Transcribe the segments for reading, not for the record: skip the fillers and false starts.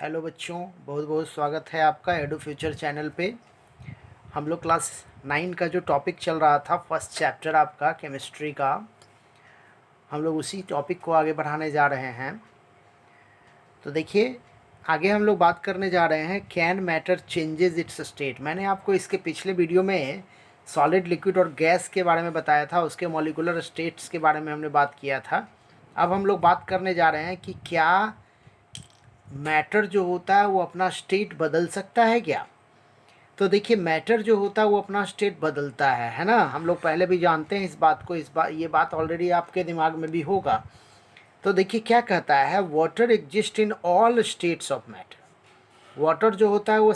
Hello बच्चों, बहुत बहुत स्वागत है आपका एडू फ्यूचर चैनल पे। हम लोग क्लास 9 का जो टॉपिक चल रहा था, फर्स्ट चैप्टर आपका केमिस्ट्री का, हम लोग उसी टॉपिक को आगे बढ़ाने जा रहे हैं। तो देखिए, आगे हम लोग बात करने जा रहे हैं can matter changes it's state. मैंने आपको इसके पिछले वीडियो में सॉलिड, लिक्विड और गैस के बारे में बताया था, उसके मॉलिक्यूलर स्टेट्स के बारे में हमने बात किया था। अब हम लोग बात करने जा रहे हैं कि क्या मैटर जो होता है वो अपना स्टेट बदल सकता है क्या। तो देखिए, मैटर जो होता है वो अपना स्टेट बदलता है ना। हम लोग पहले भी जानते हैं इस बात को, ये बात ऑलरेडी आपके दिमाग में भी होगा। तो देखिए क्या कहता है, water exist in all states of matter. Water जो होता है वो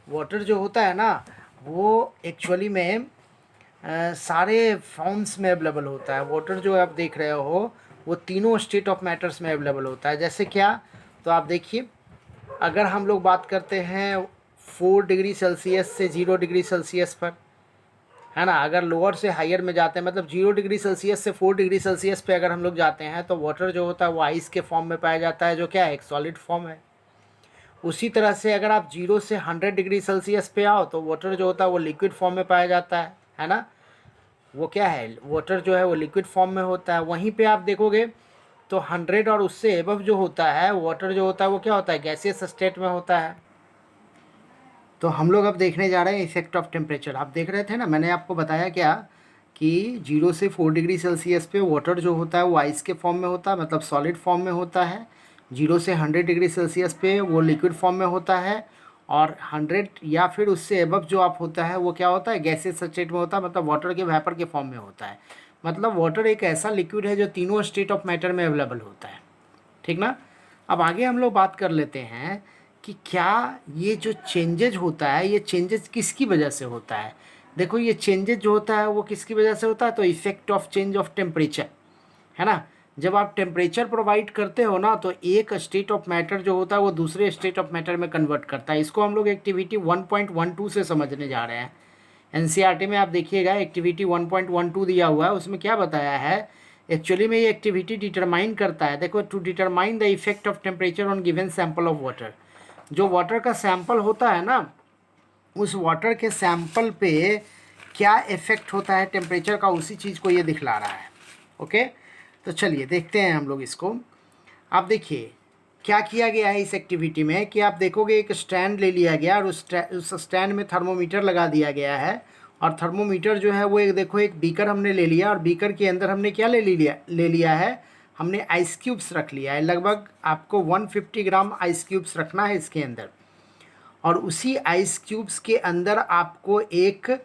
वाटर जो होता है ना, वो एक्चुअली में सारे फॉर्म्स में अवेलेबल होता है। वाटर जो आप देख रहे हो वो तीनों स्टेट ऑफ मैटर्स में अवेलेबल होता है। जैसे क्या, तो आप देखिए, अगर हम लोग बात करते हैं 4 डिग्री सेल्सियस से 0 डिग्री सेल्सियस पर, है ना, अगर लोअर से हायर में जाते हैं, मतलब 0 डिग्री सेल्सियस से 4 डिग्री सेल्सियस पे अगर हम लोग जाते हैं, तो वाटर जो होता है वो आइस के फॉर्म में पाया जाता है, जो क्या है, एक सॉलिड फॉर्म है। उसी तरह से अगर आप 0 से 100 डिग्री सेल्सियस पे आओ तो वाटर जो होता है वो लिक्विड फॉर्म में पाया जाता है ना। वो क्या है, वाटर जो है वो लिक्विड फॉर्म में होता है। वहीं पे आप देखोगे तो 100 और उससे एबव जो होता है वाटर जो होता है वो क्या होता है, गैसियस स्टेट में होता है। तो हम लोग अब देखने जा रहे हैं इफेक्ट ऑफ टेम्परेचर। आप देख रहे थे ना, मैंने आपको बताया क्या कि 0 से 4 डिग्री सेल्सियस पे वाटर जो होता है वो आइस के फॉर्म में होता है, मतलब सॉलिड फॉर्म में होता है। 0 से 100 डिग्री सेल्सियस पे वो लिक्विड फॉर्म में होता है। और 100 या फिर उससे एबव जो आप होता है वो क्या होता है, गैसियस स्टेट में होता है, मतलब वाटर के वेपर के फॉर्म में होता है। मतलब वाटर एक ऐसा लिक्विड है जो तीनों स्टेट ऑफ मैटर में अवेलेबल होता है, ठीक ना। अब आगे हम लोग बात कर लेते हैं कि क्या ये जो चेंजेज होता है, ये चेंजेज किसकी वजह से होता है। देखो, ये चेंजेज जो होता है वो किसकी वजह से होता है, तो effect of change of temperature, है ना। जब आप टेम्परेचर प्रोवाइड करते हो ना, तो एक स्टेट ऑफ मैटर जो होता है वो दूसरे स्टेट ऑफ मैटर में कन्वर्ट करता है। इसको हम लोग एक्टिविटी 1.12 से समझने जा रहे हैं। एनसीईआरटी में आप देखिएगा, एक्टिविटी 1.12 दिया हुआ है, उसमें क्या बताया है। एक्चुअली में ये एक्टिविटी डिटरमाइन करता है, देखो, to determine the effect of temperature on given sample of water. जो वाटर का सैंपल होता है ना, उस वाटर के सैंपल पे क्या इफेक्ट होता है टेम्परेचर का, उसी चीज़ को ये दिखला रहा है। ओके, तो चलिए देखते हैं हम लोग इसको। आप देखिए क्या किया गया है इस एक्टिविटी में, कि आप देखोगे एक स्टैंड ले लिया गया और उस स्टैंड में थर्मोमीटर लगा दिया गया है। और थर्मोमीटर जो है वो एक, देखो, एक बीकर हमने ले लिया, और बीकर के अंदर हमने क्या ले लिया है, हमने आइस क्यूब्स रख लिया है। लगभग आपको 150 ग्राम आइस क्यूब्स रखना है इसके अंदर। और उसी आइस क्यूब्स के अंदर आपको एक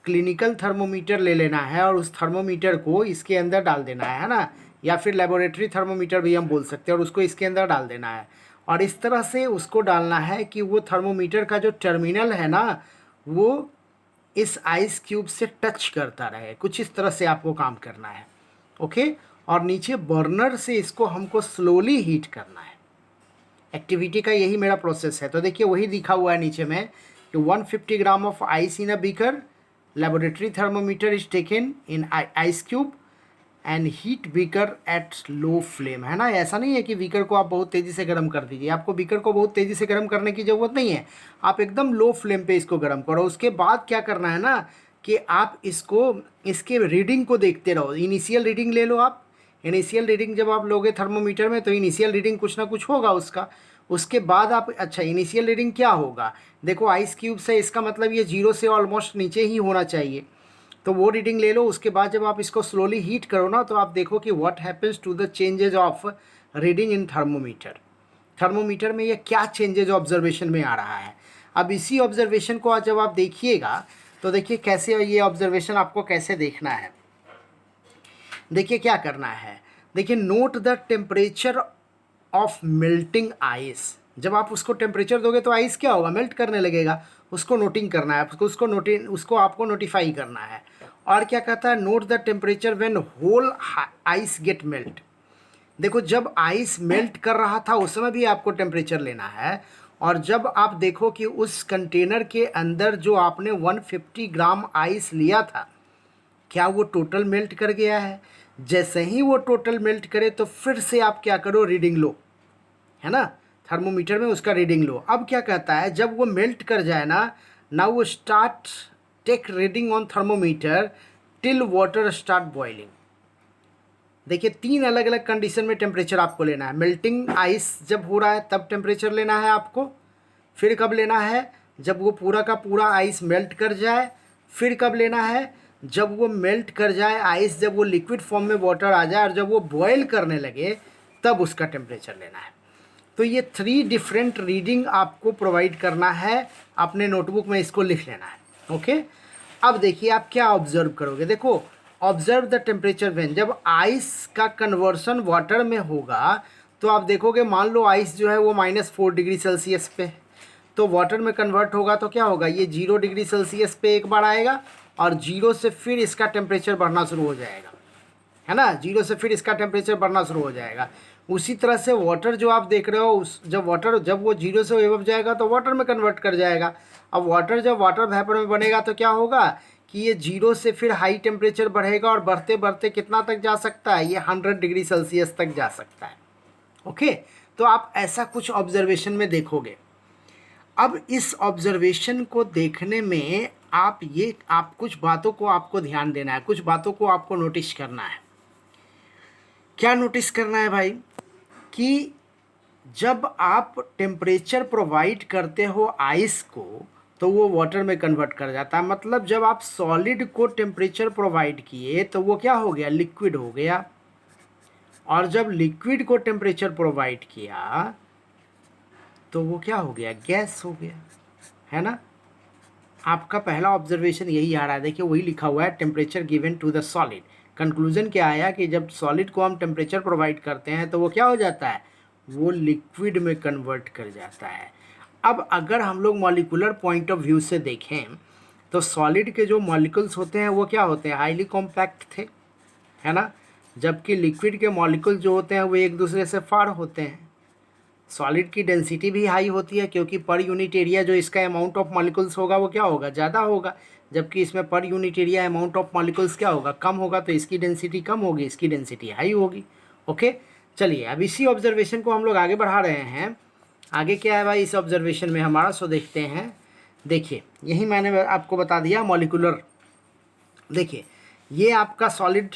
क्लिनिकल थर्मोमीटर ले लेना है, और उस थर्मोमीटर को इसके अंदर डाल देना है ना, या फिर लेबोरेटरी थर्मोमीटर भी हम बोल सकते हैं, और उसको इसके अंदर डाल देना है। और इस तरह से उसको डालना है कि वो थर्मोमीटर का जो टर्मिनल है ना, वो इस आइस क्यूब से टच करता रहे। कुछ इस तरह से आपको काम करना है। ओके, और नीचे बर्नर से इसको हमको स्लोली हीट करना है। एक्टिविटी का यही मेरा प्रोसेस है। तो देखिए, वही लिखा हुआ है नीचे में कि 150 gram of ice in a beaker, laboratory thermometer is taken in ice cube and heat beaker at low flame, है ना। ऐसा नहीं है कि बीकर को आप बहुत तेज़ी से गर्म कर दीजिए, आपको बीकर को बहुत तेज़ी से गर्म करने की ज़रूरत नहीं है। आप एकदम लो फ्लेम पे इसको गर्म करो। उसके बाद क्या करना है ना, कि आप इसको, इसके रीडिंग को देखते रहो। इनिशियल रीडिंग ले लो आप। इनिशियल रीडिंग जब आप लोगे थर्मोमीटर में, तो इनिशियल रीडिंग कुछ ना कुछ होगा उसका। उसके बाद आप, अच्छा, इनिशियल रीडिंग क्या होगा, देखो, आइस क्यूब से, इसका मतलब ये 0 से ऑलमोस्ट नीचे ही होना चाहिए। तो वो रीडिंग ले लो। उसके बाद जब आप इसको स्लोली हीट करो ना, तो आप देखो कि what happens to the changes of reading in thermometer. Thermometer में ये क्या चेंजेज ऑब्जर्वेशन में आ रहा है। अब इसी ऑब्जर्वेशन को आज जब आप देखिएगा, तो देखिए कैसे ये ऑब्जर्वेशन आपको कैसे देखना है। देखिए क्या करना है, देखिए, note the temperature of melting ice. जब आप उसको टेम्परेचर दोगे तो आइस क्या होगा, मेल्ट करने लगेगा। उसको नोटिंग करना है, उसको आपको नोटिफाई करना है। और क्या कहता है, note the temperature when whole ice get melt. देखो, जब आइस मेल्ट कर रहा था उस समय भी आपको टेम्परेचर लेना है। और जब आप देखो कि उस कंटेनर के अंदर जो आपने 150 ग्राम आइस लिया था, क्या वो टोटल मेल्ट कर गया है। जैसे ही वो टोटल मेल्ट करे तो फिर से आप क्या करो, रीडिंग लो, है ना, थर्मोमीटर में उसका रीडिंग लो। अब क्या कहता है, जब वो मेल्ट कर जाए ना, नाउ वो start take reading on thermometer till water start boiling. देखिए 3 अलग अलग कंडीशन में टेम्परेचर आपको लेना है। मेल्टिंग आइस जब हो रहा है तब टेम्परेचर लेना है आपको। फिर कब लेना है, जब वो पूरा का पूरा आइस मेल्ट कर जाए। फिर कब लेना है, जब वो मेल्ट कर जाए आइस, जब वो लिक्विड फॉर्म में वाटर आ जाए और जब वो बॉयल करने लगे तब उसका टेम्परेचर लेना है। तो ये 3 डिफरेंट रीडिंग आपको प्रोवाइड करना है, अपने नोटबुक में इसको लिख लेना है। ओके, अब देखिए आप क्या ऑब्जर्व करोगे। देखो, ऑब्जर्व द टेम्परेचर व्हेन, जब आइस का कन्वर्सन वाटर में होगा तो आप देखोगे, मान लो आइस जो है वो -4 डिग्री सेल्सियस पे, तो वाटर में कन्वर्ट होगा तो क्या होगा, ये 0 डिग्री सेल्सियस पे एक बार आएगा और 0 से फिर इसका टेम्परेचर बढ़ना शुरू हो जाएगा, है ना, 0 से फिर इसका टेम्परेचर बढ़ना शुरू हो जाएगा। उसी तरह से वाटर जो आप देख रहे हो, उस जब वो 0 से एबव जाएगा तो वाटर में कन्वर्ट कर जाएगा। अब वाटर जब वाटर वेपर में बनेगा तो क्या होगा कि ये 0 से फिर हाई टेम्परेचर बढ़ेगा और बढ़ते बढ़ते कितना तक जा सकता है, ये 100 डिग्री सेल्सियस तक जा सकता है। ओके, तो आप ऐसा कुछ ऑब्जर्वेशन में देखोगे। अब इस ऑब्जर्वेशन को देखने में आप कुछ बातों को आपको ध्यान देना है, कुछ बातों को आपको नोटिस करना है। क्या नोटिस करना है भाई, कि जब आप टेम्परेचर प्रोवाइड करते हो आइस को तो वो वाटर में कन्वर्ट कर जाता है। मतलब जब आप सॉलिड को टेम्परेचर प्रोवाइड किए तो वो क्या हो गया, लिक्विड हो गया। और जब लिक्विड को टेम्परेचर प्रोवाइड किया तो वो क्या हो गया, गैस हो गया, है ना। आपका पहला ऑब्जर्वेशन यही आ रहा है। देखिए वही लिखा हुआ है, temperature given to the solid. Conclusion क्या आया कि जब सॉलिड को हम टेम्परेचर प्रोवाइड करते हैं तो वो क्या हो जाता है, वो लिक्विड में कन्वर्ट कर जाता है। अब अगर हम लोग मॉलिक्यूलर पॉइंट ऑफ व्यू से देखें तो सॉलिड के जो मॉलिक्यूल्स होते हैं वो क्या होते हैं, हाईली कॉम्पैक्ट थे, है ना, जबकि लिक्विड के मॉलिक्यूल्स जो होते हैं वो एक दूसरे से फार होते हैं। सॉलिड की डेंसिटी भी हाई होती है क्योंकि पर यूनिट एरिया जो इसका अमाउंट ऑफ मॉलिक्यूल्स होगा वो क्या होगा, ज़्यादा होगा, जबकि इसमें per unit area amount of molecules क्या होगा, कम होगा। तो इसकी डेंसिटी कम होगी, इसकी डेंसिटी हाई होगी। ओके, चलिए अब इसी ऑब्जर्वेशन को हम लोग आगे बढ़ा रहे हैं। आगे क्या है भाई इस ऑब्जर्वेशन में हमारा, सो देखते हैं। देखिए यही मैंने आपको बता दिया मॉलिक्यूलर। देखिए ये आपका सॉलिड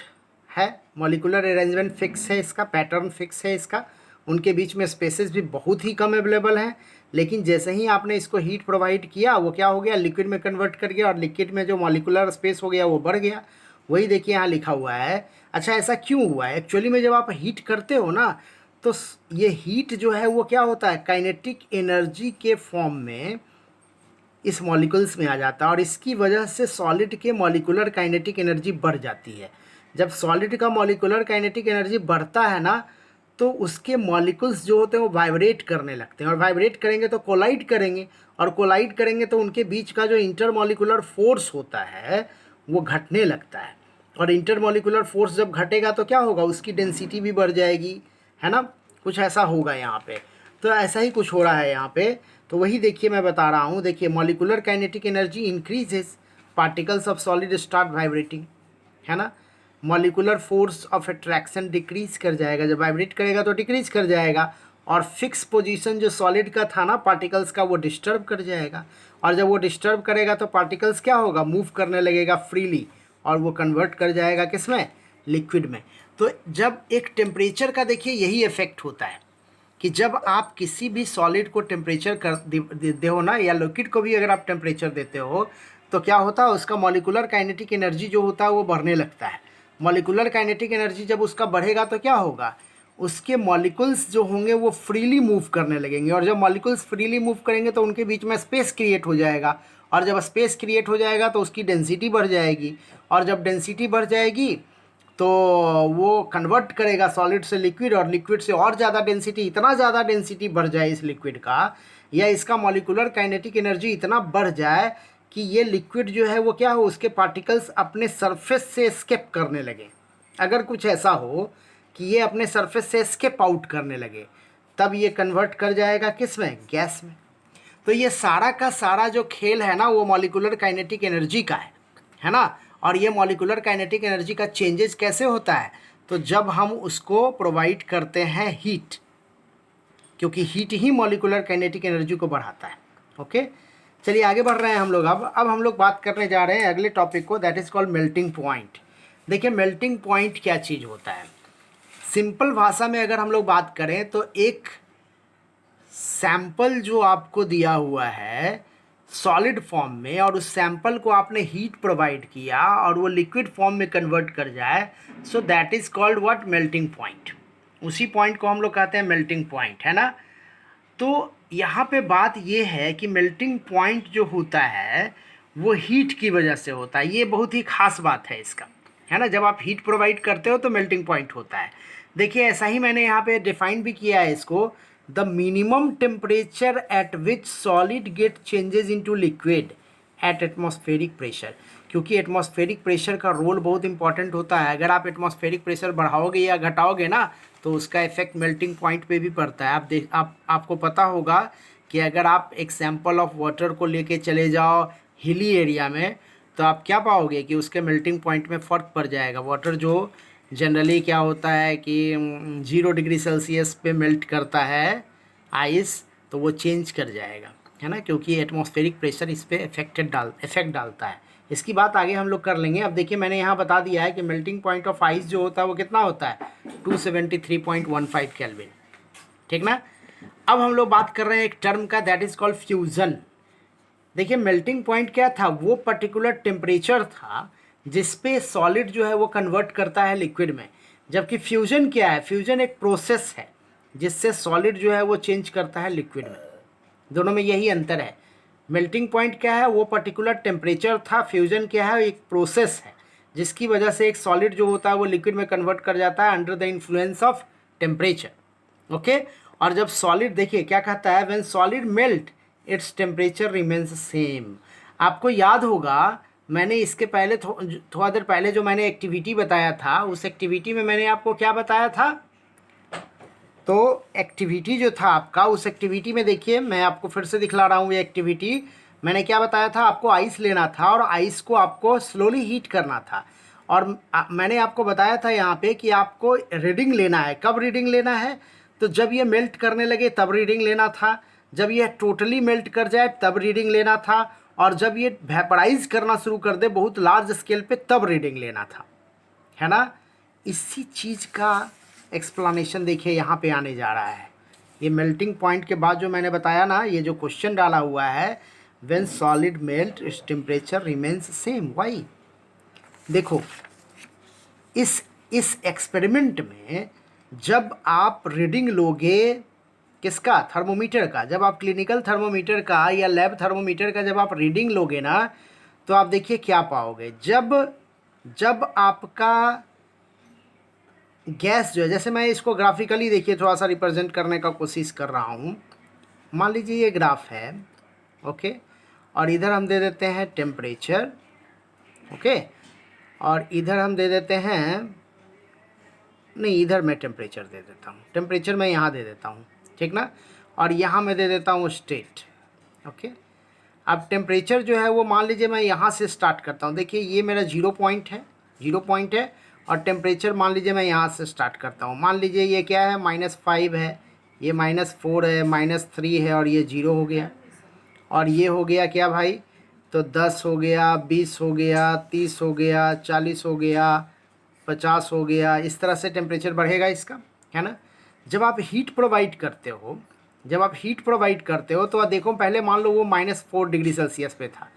है, मॉलिक्यूलर अरेंजमेंट फिक्स है, इसका पैटर्न फिक्स है इसका, उनके बीच में स्पेसेस भी बहुत ही कम अवेलेबल हैं। लेकिन जैसे ही आपने इसको हीट प्रोवाइड किया वो क्या हो गया, लिक्विड में कन्वर्ट कर गया और लिक्विड में जो मॉलिक्यूलर स्पेस हो गया वो बढ़ गया। वही देखिए यहाँ लिखा हुआ है। अच्छा ऐसा क्यों हुआ है, एक्चुअली में जब आप हीट करते हो ना तो ये हीट जो है वो क्या होता है, काइनेटिक एनर्जी के फॉर्म में इस मॉलिक्यूल्स में आ जाता है और इसकी वजह से सॉलिड के मॉलिक्यूलर काइनेटिक एनर्जी बढ़ जाती है। जब सॉलिड का मॉलिक्यूलर काइनेटिक एनर्जी बढ़ता है ना तो उसके मॉलिक्यूल्स जो होते हैं वो वाइब्रेट करने लगते हैं और वाइब्रेट करेंगे तो कोलाइड करेंगे और कोलाइड करेंगे तो उनके बीच का जो इंटरमॉलिक्यूलर फोर्स होता है वो घटने लगता है। और इंटरमॉलिक्यूलर फोर्स जब घटेगा तो क्या होगा, उसकी डेंसिटी भी बढ़ जाएगी, है ना, कुछ ऐसा होगा यहाँ पे। तो ऐसा ही कुछ हो रहा है यहाँ पे। तो वही देखिए मैं बता रहा हूँ। देखिए molecular kinetic energy increases, particles of solid start vibrating, है ना। Molecular force of attraction decrease कर जाएगा, जब वाइब्रेट करेगा तो डिक्रीज कर जाएगा। और फिक्स पोजीशन जो सॉलिड का था ना पार्टिकल्स का, वो डिस्टर्ब कर जाएगा। और जब वो डिस्टर्ब करेगा तो पार्टिकल्स क्या होगा, मूव करने लगेगा फ्रीली और वो कन्वर्ट कर जाएगा किस में, लिक्विड में। तो जब एक टेम्परेचर का देखिए यही इफेक्ट होता है कि जब आप किसी भी सॉलिड को टेम्परेचर देते हो ना, या लिक्विड को भी अगर आप टेम्परेचर देते हो तो क्या होता है, उसका मॉलिक्यूलर काइनेटिक एनर्जी जो होता है वो बढ़ने लगता है। मॉलिक्यूलर काइनेटिक एनर्जी जब उसका बढ़ेगा तो क्या होगा, उसके मॉलिक्यूल्स जो होंगे वो फ्रीली मूव करने लगेंगे और जब मॉलिक्यूल्स फ्रीली मूव करेंगे तो उनके बीच में स्पेस क्रिएट हो जाएगा और जब स्पेस क्रिएट हो जाएगा तो उसकी डेंसिटी बढ़ जाएगी और जब डेंसिटी बढ़ जाएगी तो वो कन्वर्ट करेगा सॉलिड से लिक्विड और लिक्विड से और ज़्यादा डेंसिटी, इतना ज़्यादा डेंसिटी बढ़ जाए इस लिक्विड का या इसका मॉलिक्यूलर काइनेटिक एनर्जी इतना बढ़ जाए कि ये लिक्विड जो है वो क्या हो, उसके पार्टिकल्स अपने सरफेस से एस्केप करने लगे। अगर कुछ ऐसा हो कि ये अपने सरफेस से एस्केप आउट करने लगे तब ये कन्वर्ट कर जाएगा किस में, गैस में। तो ये सारा का सारा जो खेल है ना वो मॉलिक्यूलर काइनेटिक एनर्जी का है ना। और ये मॉलिक्यूलर काइनेटिक एनर्जी का चेंजेस कैसे होता है, तो जब हम उसको प्रोवाइड करते हैं हीट, क्योंकि हीट ही मॉलिक्यूलर काइनेटिक एनर्जी को बढ़ाता है। ओके, चलिए आगे बढ़ रहे हैं हम लोग। अब हम लोग बात करने जा रहे हैं अगले टॉपिक को, that is called melting point. देखिए मेल्टिंग पॉइंट क्या चीज़ होता है। सिंपल भाषा में अगर हम लोग बात करें तो एक सैंपल जो आपको दिया हुआ है सॉलिड फॉर्म में, और उस सैंपल को आपने हीट प्रोवाइड किया और वो लिक्विड फॉर्म में कन्वर्ट कर जाए, so that is called what, melting point. उसी पॉइंट को हम लोग कहते हैं मेल्टिंग पॉइंट, है ना। तो यहाँ पे बात ये है कि मेल्टिंग पॉइंट जो होता है वो हीट की वजह से होता है। ये बहुत ही खास बात है इसका, है ना। जब आप हीट प्रोवाइड करते हो तो मेल्टिंग पॉइंट होता है। देखिए ऐसा ही मैंने यहाँ पे डिफाइन भी किया है इसको, the minimum temperature at which solid get changes into liquid at atmospheric pressure. क्योंकि एटमॉस्फेरिक प्रेशर का रोल बहुत इंपॉर्टेंट होता है। अगर आप एटमॉस्फेरिक प्रेशर बढ़ाओगे या घटाओगे ना, तो उसका इफेक्ट मेल्टिंग पॉइंट पे भी पड़ता है। आपको पता होगा कि अगर आप एक सैंपल ऑफ वाटर को लेके चले जाओ हिली एरिया में, तो आप क्या पाओगे कि उसके मेल्टिंग पॉइंट में फ़र्क पड़ जाएगा। वाटर जो जनरली क्या होता है कि 0 डिग्री सेल्सियस पे मेल्ट करता है आइस, तो वो चेंज कर जाएगा, है ना, क्योंकि एटमॉस्फेरिक प्रेशर इस पर इफेक्ट डालता है। इसकी बात आगे हम लोग कर लेंगे। अब देखिए मैंने यहाँ बता दिया है कि मेल्टिंग पॉइंट ऑफ आइस जो होता है वो कितना होता है, 273.15 केल्विन, ठीक ना। अब हम लोग बात कर रहे हैं एक टर्म का, दैट इज़ कॉल्ड फ्यूज़न। देखिए मेल्टिंग पॉइंट क्या था, वो पर्टिकुलर टेम्परेचर था जिस पे सॉलिड जो है वो कन्वर्ट करता है लिक्विड में। जबकि फ्यूजन क्या है, फ्यूजन एक प्रोसेस है जिससे सॉलिड जो है वो चेंज करता है लिक्विड में। दोनों में यही अंतर है। मेल्टिंग पॉइंट क्या है, वो पर्टिकुलर टेम्परेचर था। फ्यूजन क्या है, एक प्रोसेस है जिसकी वजह से एक सॉलिड जो होता है वो लिक्विड में कन्वर्ट कर जाता है under the influence of temperature. Okay, और जब सॉलिड, देखिए क्या कहता है, when solid melt its temperature remains same. आपको याद होगा मैंने इसके पहले थोड़ा देर पहले जो मैंने एक्टिविटी बताया था, उस एक्टिविटी में मैंने आपको क्या बताया था, तो एक्टिविटी जो था आपका, उस एक्टिविटी में देखिए मैं आपको फिर से दिखला रहा हूँ। ये एक्टिविटी मैंने क्या बताया था, आपको आइस लेना था और आइस को आपको स्लोली हीट करना था। और मैंने आपको बताया था यहाँ पे कि आपको रीडिंग लेना है। कब रीडिंग लेना है, तो जब ये मेल्ट करने लगे तब रीडिंग लेना था, जब ये टोटली मेल्ट कर जाए तब रीडिंग लेना था, और जब ये वेपराइज करना शुरू कर दे बहुत लार्ज स्केल पे तब रीडिंग लेना था, है ना। इसी चीज़ का एक्सप्लेनेशन देखिए यहाँ पे आने जा रहा है। ये मेल्टिंग पॉइंट के बाद जो मैंने बताया ना, ये जो क्वेश्चन डाला हुआ है, when solid melt its temperature remains same, why. देखो इस एक्सपेरिमेंट में जब आप रीडिंग लोगे किसका, थर्मोमीटर का, जब आप क्लिनिकल थर्मोमीटर का या लैब थर्मोमीटर का जब आप रीडिंग लोगे ना, तो आप देखिए क्या पाओगे। जब आपका गैस जो है, जैसे मैं इसको ग्राफिकली देखिए थोड़ा सा रिप्रेजेंट करने का कोशिश कर रहा हूँ। मान लीजिए ये ग्राफ है, ओके, और इधर हम दे देते हैं टेम्परेचर, ओके, और इधर हम दे देते हैं, नहीं इधर मैं टेम्परेचर दे देता हूँ, टेम्परेचर मैं यहाँ दे देता हूँ, ठीक ना, और यहाँ मैं दे देता हूँ स्टेट, ओके। अब टेम्परेचर जो है वो मान लीजिए मैं यहाँ से स्टार्ट करता हूँ। देखिए ये मेरा 0 पॉइंट है, और टेम्परेचर मान लीजिए मैं यहाँ से स्टार्ट करता हूँ। मान लीजिए ये क्या है, -5 है, ये -4 है, -3 है, और ये 0 हो गया। और ये हो गया क्या भाई, तो 10 हो गया, 20 हो गया, 30 हो गया, 40 हो गया, 50 हो गया। इस तरह से टेम्परेचर बढ़ेगा इसका, है ना। जब आप हीट प्रोवाइड करते हो तो आप देखो पहले मान लो वो -4 डिग्री सेल्सियस पे था,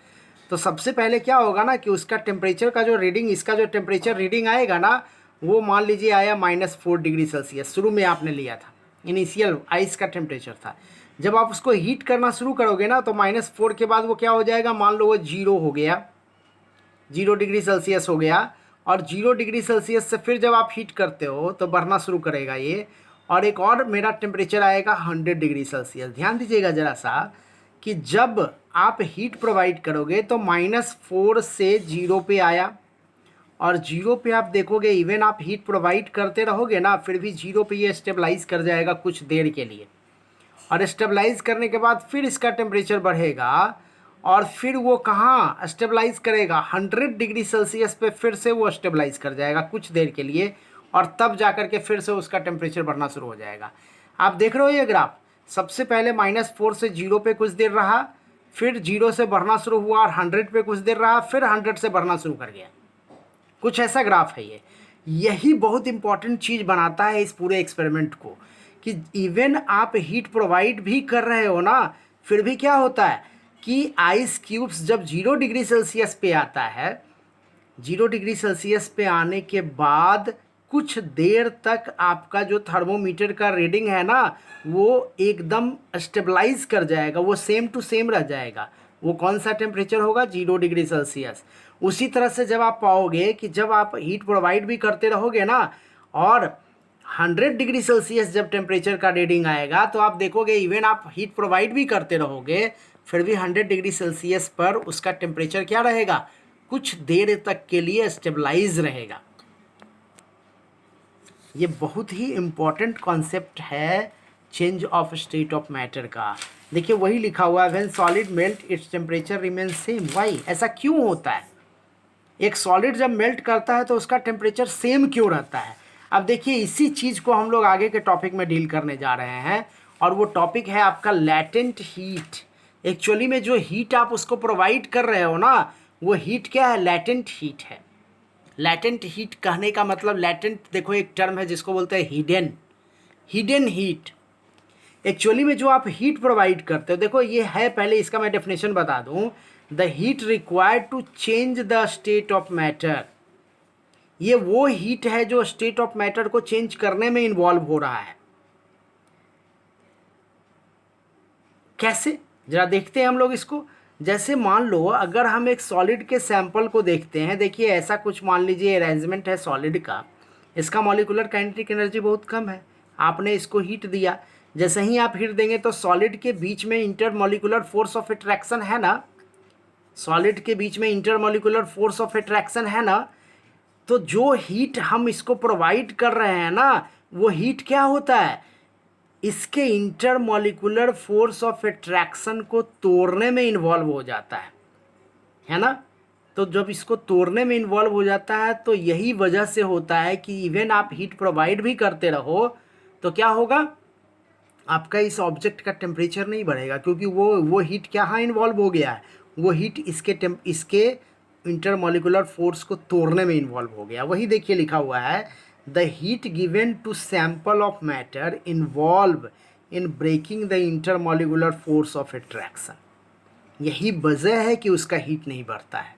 तो सबसे पहले क्या होगा ना कि उसका टेम्परेचर का जो रीडिंग, इसका जो टेम्परेचर रीडिंग आएगा ना, वो मान लीजिए आया -4 डिग्री सेल्सियस। शुरू में आपने लिया था, इनिशियल आइस का टेम्परेचर था। जब आप उसको हीट करना शुरू करोगे ना, तो -4 के बाद वो क्या हो जाएगा, मान लो वो 0 हो गया, 0 डिग्री सेल्सियस हो गया। और 0 डिग्री सेल्सियस से फिर जब आप हीट करते हो तो बढ़ना शुरू करेगा ये, और एक और मेरा टेम्परेचर आएगा 100 डिग्री सेल्सियस। ध्यान दीजिएगा ज़रा सा कि जब आप हीट प्रोवाइड करोगे तो -4 से 0 पे आया, और 0 पे आप देखोगे इवन आप हीट प्रोवाइड करते रहोगे ना, फिर भी 0 पे ये स्टेबलाइज कर जाएगा कुछ देर के लिए, और स्टेबलाइज करने के बाद फिर इसका टेम्परेचर बढ़ेगा, और फिर वो कहाँ स्टेबलाइज करेगा, 100 डिग्री सेल्सियस पे फिर से वो स्टेबलाइज कर जाएगा कुछ देर के लिए, और तब जा कर के फिर से उसका टेम्परेचर बढ़ना शुरू हो जाएगा। आप देख रहे हो ये ग्राफ, सबसे पहले -4 से 0 पे कुछ देर रहा, फिर 0 से बढ़ना शुरू हुआ और 100 पे कुछ देर रहा, फिर 100 से बढ़ना शुरू कर गया। कुछ ऐसा ग्राफ है ये। यही बहुत इंपॉर्टेंट चीज़ बनाता है इस पूरे एक्सपेरिमेंट को, कि इवन आप हीट प्रोवाइड भी कर रहे हो ना, फिर भी क्या होता है कि आइस क्यूब्स जब 0 डिग्री सेल्सियस पे आता है, 0 डिग्री सेल्सियस पे आने के बाद कुछ देर तक आपका जो थर्मोमीटर का रीडिंग है ना, वो एकदम स्टेबलाइज कर जाएगा, वो सेम टू सेम रह जाएगा। वो कौन सा टेम्परेचर होगा? 0 डिग्री सेल्सियस। उसी तरह से जब आप पाओगे कि जब आप हीट प्रोवाइड भी करते रहोगे ना, और 100 डिग्री सेल्सियस जब टेम्परेचर का रीडिंग आएगा, तो आप देखोगे इवन आप हीट प्रोवाइड भी करते रहोगे, फिर भी 100 डिग्री सेल्सियस पर उसका टेम्परेचर क्या रहेगा? कुछ देर तक के लिए स्टेबलाइज रहेगा। ये बहुत ही इम्पॉर्टेंट कॉन्सेप्ट है change of state of matter का। देखिए वही लिखा हुआ है, when solid melt its temperature remains same. Why? ऐसा क्यों होता है? एक सॉलिड जब मेल्ट करता है तो उसका टेम्परेचर सेम क्यों रहता है? अब देखिए इसी चीज़ को हम लोग आगे के टॉपिक में डील करने जा रहे हैं, और वो टॉपिक है आपका लैटेंट हीट। एक्चुअली में जो हीट आप उसको प्रोवाइड कर रहे हो ना, वो हीट क्या है? लैटेंट हीट है। लैटेंट हीट कहने का मतलब, लैटेंट देखो एक टर्म है जिसको बोलते हैं हिडन, हिडन हीट। एक्चुअली में जो आप हीट प्रोवाइड करते हो, देखो ये है, पहले इसका मैं डेफिनेशन बता दूं, the heat required to change the state of matter. ये वो हीट है जो स्टेट ऑफ मैटर को चेंज करने में इन्वॉल्व हो रहा है। कैसे? जरा देखते हैं हम लोग इसको। जैसे मान लो अगर हम एक सॉलिड के सैंपल को देखते हैं, देखिए ऐसा कुछ मान लीजिए अरेंजमेंट है सॉलिड का, इसका मॉलिक्यूलर काइनेटिक एनर्जी बहुत कम है, आपने इसको हीट दिया। जैसे ही आप हीट देंगे तो सॉलिड के बीच में इंटरमॉलिक्यूलर फोर्स ऑफ अट्रैक्शन है ना, सॉलिड के बीच में इंटरमॉलिक्यूलर फोर्स ऑफ अट्रैक्शन है ना, तो जो हीट हम इसको प्रोवाइड कर रहे हैं ना, वो हीट क्या होता है? इसके इंटरमॉलिक्यूलर फोर्स ऑफ अट्रैक्शन को तोड़ने में इन्वॉल्व हो जाता है ना। तो जब इसको तोड़ने में इन्वॉल्व हो जाता है, तो यही वजह से होता है कि इवन आप हीट प्रोवाइड भी करते रहो तो क्या होगा? आपका इस ऑब्जेक्ट का टेम्परेचर नहीं बढ़ेगा, क्योंकि वो हीट क्या हाँ इन्वॉल्व हो गया है, वो हीट इसके इंटरमॉलिक्यूलर फोर्स को तोड़ने में इन्वॉल्व हो गया। वही देखिए लिखा हुआ है, the heat given to sample of matter involve in breaking the intermolecular force of attraction. यही वजह है कि उसका हीट नहीं बढ़ता है।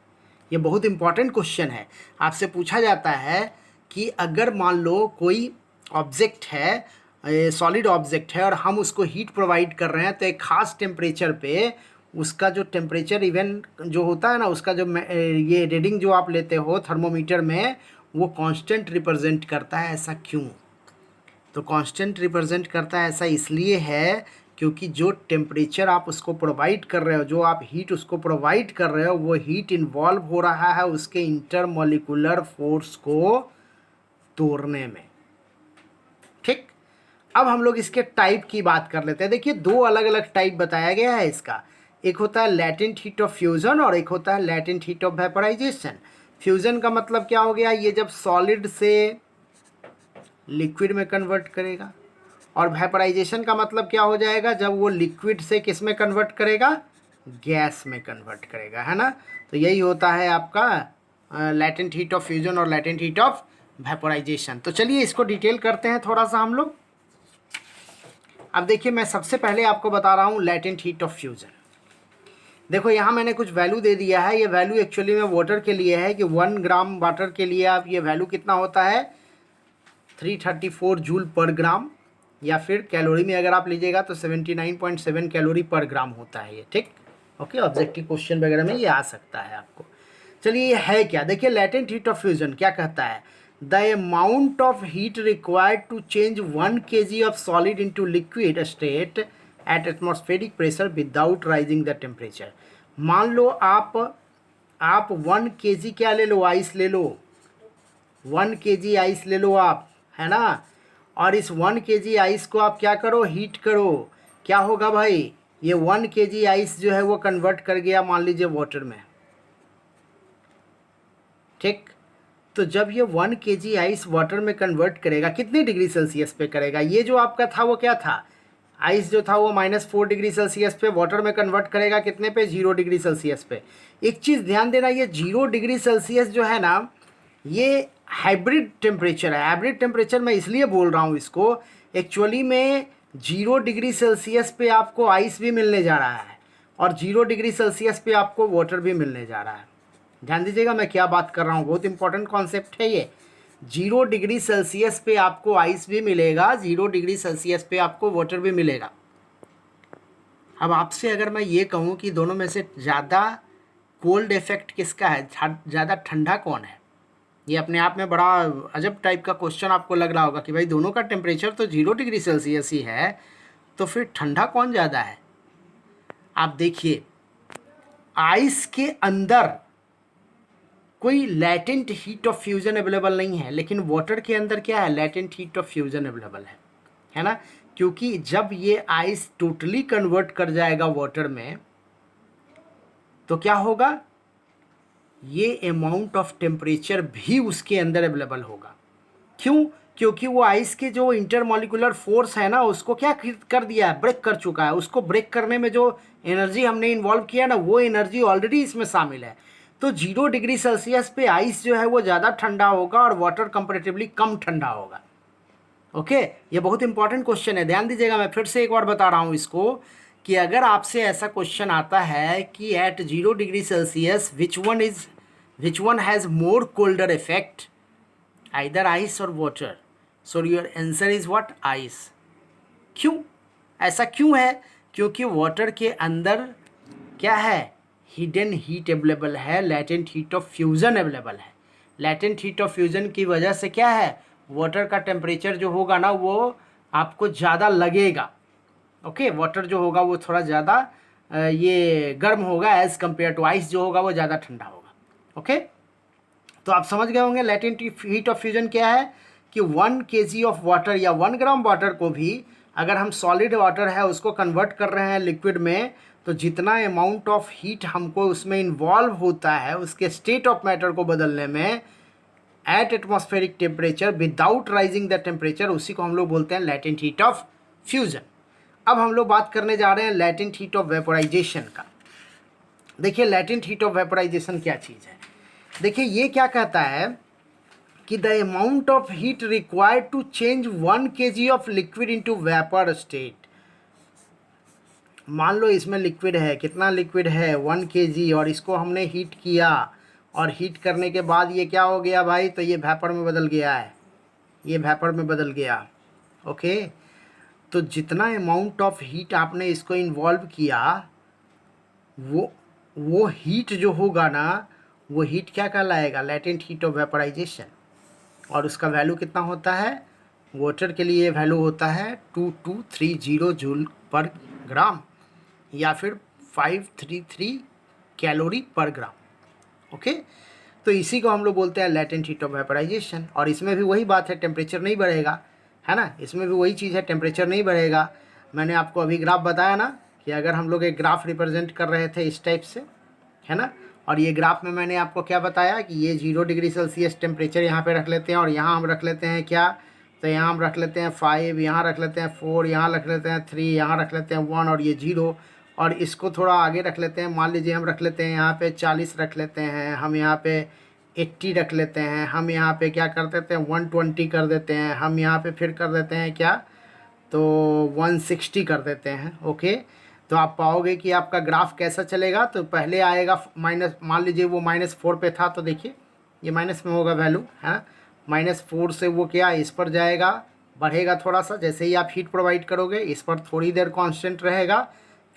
ये बहुत इंपॉर्टेंट क्वेश्चन है, आपसे पूछा जाता है कि अगर मान लो कोई ऑब्जेक्ट है, सॉलिड ऑब्जेक्ट है, और हम उसको हीट प्रोवाइड कर रहे हैं, तो एक ख़ास टेम्परेचर पे उसका जो टेम्परेचर इवन जो होता है ना, उसका जो ये रीडिंग जो आप लेते हो थर्मोमीटर में, वो कांस्टेंट रिप्रेजेंट करता है। ऐसा क्यों? तो कांस्टेंट रिप्रेजेंट करता है ऐसा इसलिए है क्योंकि जो टेम्परेचर आप उसको प्रोवाइड कर रहे हो, जो आप हीट उसको प्रोवाइड कर रहे हो, वो हीट इन्वॉल्व हो रहा है उसके इंटरमॉलिक्यूलर फोर्स को तोड़ने में। ठीक, अब हम लोग इसके टाइप की बात कर लेते हैं। देखिए दो अलग अलग टाइप बताया गया है इसका, एक होता है लैटेंट हीट ऑफ फ्यूजन और एक होता है latent heat of vaporisation. Fusion का मतलब क्या हो गया? ये जब सॉलिड से लिक्विड में कन्वर्ट करेगा, और वेपोराइजेशन का मतलब क्या हो जाएगा? जब वो लिक्विड से किस में कन्वर्ट करेगा? गैस में कन्वर्ट करेगा, है ना। तो यही होता है आपका लैटेंट हीट ऑफ फ्यूजन और लैटेंट हीट ऑफ वेपोराइजेशन। तो चलिए इसको डिटेल करते हैं थोड़ा सा हम लोग। अब देखिए मैं सबसे पहले आपको बता रहा हूँ लैटेंट हीट ऑफ फ्यूजन। देखो यहाँ मैंने कुछ वैल्यू दे दिया है, ये वैल्यू एक्चुअली में वाटर के लिए है कि 1 ग्राम वाटर के लिए आप ये वैल्यू कितना होता है? 334 जूल पर ग्राम, या फिर कैलोरी में अगर आप लीजिएगा तो 79.7 कैलोरी पर ग्राम होता है ये। ठीक, ओके, ऑब्जेक्टिव क्वेश्चन वगैरह में ये आ सकता है आपको। चलिए ये है क्या? देखिए लैटेंट हीट ऑफ फ्यूजन क्या कहता है, the amount of heat required to change 1 kg of solid into liquid state at atmospheric pressure without rising the temperature. मान लो आप 1 kg क्या ले लो, आइस ले लो, 1 kg आइस ले लो आप, है ना, और इस 1 kg आइस को आप क्या करो, हीट करो। क्या होगा भाई? ये 1 kg आइस जो है वो कन्वर्ट कर गया मान लीजिए वाटर में। ठीक, तो जब ये 1 kg आइस वाटर में कन्वर्ट करेगा कितने डिग्री सेल्सियस पे करेगा? ये जो आपका था वो क्या था, आइस जो था वो -4 डिग्री सेल्सियस पे वाटर में कन्वर्ट करेगा कितने पे, 0 डिग्री सेल्सियस पे। एक चीज़ ध्यान देना, ये 0 डिग्री सेल्सियस जो है ना, ये हाइब्रिड टेम्परेचर है। हाइब्रिड टेम्परेचर मैं इसलिए बोल रहा हूँ इसको, एक्चुअली में 0 डिग्री सेल्सियस पे आपको आइस भी मिलने जा रहा है और 0 डिग्री सेल्सियस पे आपको वाटर भी मिलने जा रहा है। ध्यान दीजिएगा मैं क्या बात कर रहा हूँ, बहुत इंपॉर्टेंट कॉन्सेप्ट है ये। 0 डिग्री सेल्सियस पे आपको आइस भी मिलेगा, 0 डिग्री सेल्सियस पे आपको वाटर भी मिलेगा। अब आपसे अगर मैं ये कहूँ कि दोनों में से ज़्यादा कोल्ड इफेक्ट किसका है, ज़्यादा ठंडा कौन है, ये अपने आप में बड़ा अजब टाइप का क्वेश्चन आपको लग रहा होगा कि भाई दोनों का टेम्परेचर तो 0 डिग्री सेल्सियस ही है, तो फिर ठंडा कौन ज़्यादा है? आप देखिए, आइस के अंदर कोई latent heat of fusion available नहीं है, लेकिन वाटर के अंदर क्या है, latent heat of fusion available है ना। क्योंकि जब ये आइस टोटली कन्वर्ट कर जाएगा वाटर में, तो क्या होगा, ये अमाउंट ऑफ टेम्परेचर भी उसके अंदर अवेलेबल होगा। क्यों? क्योंकि वो आइस के जो इंटरमॉलिकुलर फोर्स है ना, उसको क्या कर दिया है, ब्रेक कर चुका है। उसको ब्रेक करने में जो एनर्जी हमने इन्वॉल्व किया ना, वो एनर्जी ऑलरेडी इसमें शामिल है। तो 0 डिग्री सेल्सियस पे आइस जो है वो ज़्यादा ठंडा होगा और वाटर कंपेरेटिवली कम ठंडा होगा। ओके, ये बहुत इंपॉर्टेंट क्वेश्चन है, ध्यान दीजिएगा। मैं फिर से एक बार बता रहा हूँ इसको, कि अगर आपसे ऐसा क्वेश्चन आता है कि at 0 degree Celsius which one has more colder effect, either ice और water, so your answer is what, ice. क्यों? ऐसा क्यों है? क्योंकि वाटर के अंदर क्या है, हिडन हीट अवेलेबल है, latent heat of fusion available है। लैटेंट हीट ऑफ फ्यूजन की वजह से क्या है, वाटर का टेम्परेचर जो होगा ना वो आपको ज़्यादा लगेगा। ओके, वाटर जो होगा वो थोड़ा ज़्यादा ये गर्म होगा एज़ कम्पेयर टू आइस जो होगा वो ज़्यादा ठंडा होगा। ओके, तो आप समझ गए होंगे लैटेंट हीट ऑफ फ्यूजन क्या है, कि 1 kg ऑफ वाटर या 1 ग्राम वाटर को भी अगर हम सॉलिड वाटर है उसको कन्वर्ट कर रहे हैं लिक्विड में, तो जितना अमाउंट ऑफ हीट हमको उसमें इन्वॉल्व होता है उसके स्टेट ऑफ मैटर को बदलने में at atmospheric temperature without rising the temperature, उसी को हम लोग बोलते हैं लैटेंट हीट ऑफ फ्यूजन। अब हम लोग बात करने जा रहे हैं लैटेंट हीट ऑफ वेपोराइजेशन का। देखिए लैटेंट हीट ऑफ वेपोराइजेशन क्या चीज़ है। देखिए ये क्या कहता है कि the amount of heat required to change 1 kg of liquid into vapour state. मान लो इसमें लिक्विड है, कितना लिक्विड है, 1 kg, और इसको हमने हीट किया, और हीट करने के बाद ये क्या हो गया भाई, तो ये वेपर में बदल गया है, ये वेपर में बदल गया। ओके, तो जितना अमाउंट ऑफ हीट आपने इसको इन्वॉल्व किया, वो हीट जो होगा ना, वो हीट क्या कहलाएगा, लैटेंट हीट ऑफ वेपराइजेशन। और उसका वैल्यू कितना होता है, वाटर के लिए वैल्यू होता है 2230 जूल पर ग्राम या फिर 533 कैलोरी पर ग्राम। ओके, तो इसी को हम लोग बोलते हैं लैटेंट हीट ऑफ वेपराइजेशन। और इसमें भी वही बात है, टेम्परेचर नहीं बढ़ेगा, है ना, इसमें भी वही चीज़ है, टेम्परेचर नहीं बढ़ेगा। मैंने आपको अभी ग्राफ बताया ना कि अगर हम लोग एक ग्राफ रिप्रेजेंट कर रहे थे इस टाइप से, है ना, और ये ग्राफ में मैंने आपको क्या बताया कि ये 0 डिग्री सेल्सियस टेम्परेचर यहाँ पे रख लेते हैं, और यहाँ हम रख लेते हैं क्या, तो यहाँ हम रख लेते हैं 5, यहाँ रख लेते हैं 4, यहाँ रख लेते हैं 3, यहाँ रख लेते हैं 1 और ये 0, और इसको थोड़ा आगे रख लेते हैं। मान लीजिए हम रख लेते हैं यहाँ पे 40 रख लेते हैं, हम यहाँ पे 80 रख लेते हैं, हम यहाँ पे क्या कर देते हैं 120 कर देते हैं, हम यहाँ पे फिर कर देते हैं क्या, तो 160 कर देते हैं। ओके, तो आप पाओगे कि आपका ग्राफ कैसा चलेगा। तो पहले आएगा माइनस, मान लीजिए वो -4 पे था, तो देखिए ये माइनस में होगा वैल्यू, है -4 से वो क्या इस पर जाएगा, बढ़ेगा थोड़ा सा। जैसे ही आप हीट प्रोवाइड करोगे इस पर थोड़ी देर कांस्टेंट रहेगा,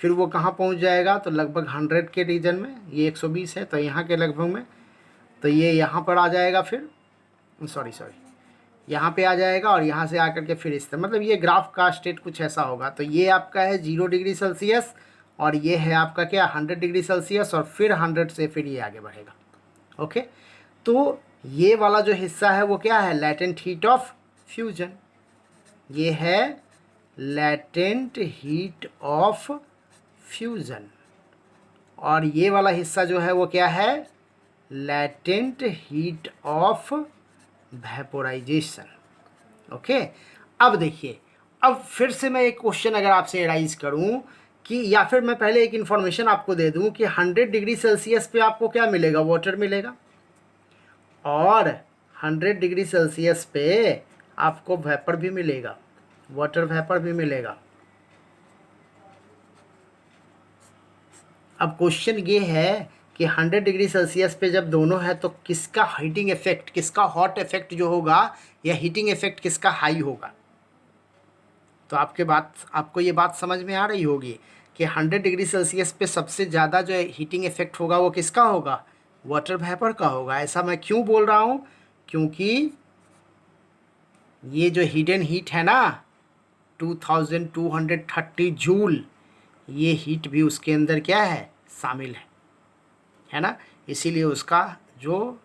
फिर वो कहाँ पहुँच जाएगा, तो लगभग 100 के रीजन में, ये 120 है तो यहाँ के लगभग में, तो ये यहाँ पर आ जाएगा, फिर सॉरी यहाँ पे आ जाएगा, और यहाँ से आकर के फिर इस तरह, मतलब ये ग्राफ का स्टेट कुछ ऐसा होगा। तो ये आपका है 0 डिग्री सेल्सियस, और ये है आपका क्या 100 डिग्री सेल्सियस, और फिर 100 से फिर ये आगे बढ़ेगा। ओके, तो ये वाला जो हिस्सा है वो क्या है, लैटेंट हीट ऑफ फ्यूजन, ये है लैटेंट हीट ऑफ फ्यूजन। और ये वाला हिस्सा जो है वो क्या है, latent heat of vaporisation. Okay, अब देखिए, अब फिर से मैं एक क्वेश्चन अगर आपसे राइज करूं कि, या फिर मैं पहले एक इन्फॉर्मेशन आपको दे दूं कि 100 डिग्री सेल्सियस पे आपको क्या मिलेगा, वाटर मिलेगा, और 100 डिग्री सेल्सियस पे आपको वेपर भी मिलेगा, वाटर वेपर भी मिलेगा। अब क्वेश्चन ये है कि 100 डिग्री सेल्सियस पे जब दोनों है तो किसका हीटिंग इफेक्ट, किसका हॉट इफेक्ट जो होगा, या हीटिंग इफेक्ट किसका हाई होगा। तो आपको ये बात समझ में आ रही होगी कि 100 डिग्री सेल्सियस पे सबसे ज़्यादा जो हीटिंग इफेक्ट होगा वो किसका होगा, वाटर वेपर का होगा। ऐसा मैं क्यों बोल रहा हूँ, क्योंकि ये जो हिडन हीट है ना 2230 जूल, ये हीट भी उसके अंदर क्या है, शामिल है ना। इसीलिए उसका जो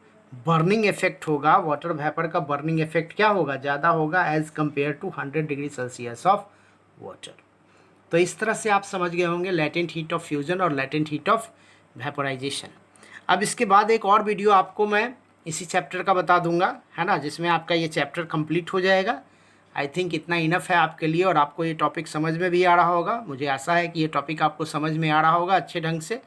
बर्निंग इफेक्ट होगा, वाटर वेपर का बर्निंग इफेक्ट क्या होगा, ज़्यादा होगा as compare to 100 degree Celsius of water. तो इस तरह से आप समझ गए होंगे लैटेंट हीट ऑफ फ्यूजन और लैटेंट हीट ऑफ वेपोराइजेशन। अब इसके बाद एक और वीडियो आपको मैं इसी चैप्टर का बता दूंगा, है ना, जिसमें आपका ये चैप्टर कंप्लीट हो जाएगा। आई थिंक इतना इनफ है आपके लिए, और आपको ये टॉपिक समझ में भी आ रहा होगा। मुझे आशा है कि ये टॉपिक आपको समझ में आ रहा होगा अच्छे ढंग से।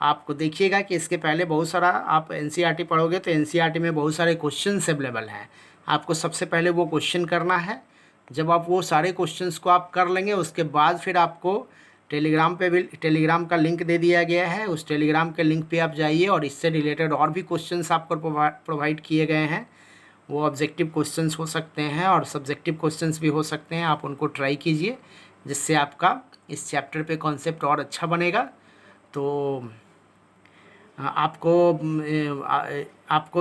आपको देखिएगा कि इसके पहले बहुत सारा आप एनसीईआरटी पढ़ोगे तो एनसीईआरटी में बहुत सारे क्वेश्चंस अवेलेबल हैं। आपको सबसे पहले वो क्वेश्चन करना है। जब आप वो सारे क्वेश्चंस को आप कर लेंगे, उसके बाद फिर आपको टेलीग्राम पे भी, टेलीग्राम का लिंक दे दिया गया है, उस टेलीग्राम के लिंक पे आप जाइए और इससे रिलेटेड और भी क्वेश्चंस आपको प्रोवाइड किए गए हैं। वो ऑब्जेक्टिव क्वेश्चंस हो सकते हैं और सब्जेक्टिव क्वेश्चंस भी हो सकते हैं। आप उनको ट्राई कीजिए, जिससे आपका इस चैप्टर पे कॉन्सेप्ट और अच्छा बनेगा। तो आपको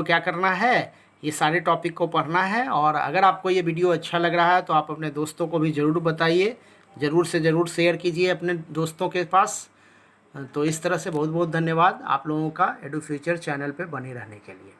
क्या करना है, ये सारे टॉपिक को पढ़ना है। और अगर आपको ये वीडियो अच्छा लग रहा है तो आप अपने दोस्तों को भी ज़रूर बताइए, ज़रूर से ज़रूर शेयर कीजिए अपने दोस्तों के पास। तो इस तरह से बहुत बहुत धन्यवाद आप लोगों का एडू फ्यूचर चैनल पे बने रहने के लिए।